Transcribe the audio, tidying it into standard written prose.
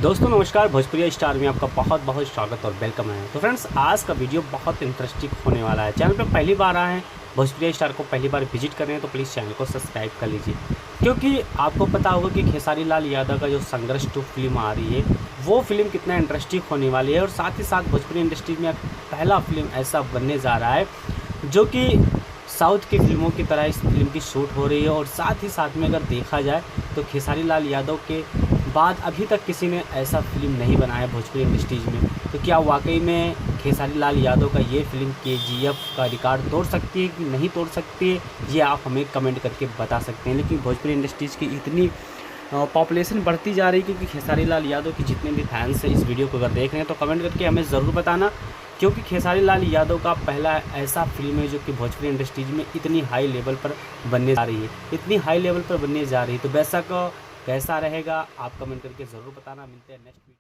दोस्तों नमस्कार, भोजपुरी स्टार में आपका बहुत बहुत स्वागत और वेलकम है। तो फ्रेंड्स, आज का वीडियो बहुत इंटरेस्टिंग होने वाला है। चैनल पे पहली बार आए हैं, भोजपुरी स्टार को पहली बार विजिट कर रहे हैं तो प्लीज़ चैनल को सब्सक्राइब कर लीजिए, क्योंकि आपको पता होगा कि खेसारी लाल यादव का जो संघर्ष 2 फिल्म आ रही है वो फिल्म कितना इंटरेस्टिंग होने वाली है। और साथ ही साथ भोजपुरी इंडस्ट्री में पहला फिल्म ऐसा बनने जा रहा है जो कि साउथ की फिल्मों की तरह इस फिल्म की शूट हो रही है। और साथ ही साथ में अगर देखा जाए तो खेसारी लाल यादव के बाद अभी तक किसी ने ऐसा फिल्म नहीं बनाया भोजपुरी इंडस्ट्रीज में। तो क्या वाकई में खेसारी लाल यादव का ये फिल्म KGF का रिकॉर्ड तोड़ सकती है कि नहीं तोड़ सकती है, ये आप हमें कमेंट करके बता सकते हैं। लेकिन भोजपुरी इंडस्ट्रीज़ की इतनी पॉपुलेशन बढ़ती जा रही है, क्योंकि खेसारी लाल यादव की जितने भी फैंस हैं इस वीडियो को अगर देख रहे हैं तो कमेंट करके हमें ज़रूर बताना, क्योंकि खेसारी लाल यादव का पहला ऐसा फिल्म है जो कि भोजपुरी इंडस्ट्रीज में इतनी हाई लेवल पर बनने जा रही है, इतनी हाई लेवल पर बनने जा रही है। तो वैसा का कैसा रहेगा आप कमेंट करके ज़रूर बताना। मिलते हैं नेक्स्ट वीडियो।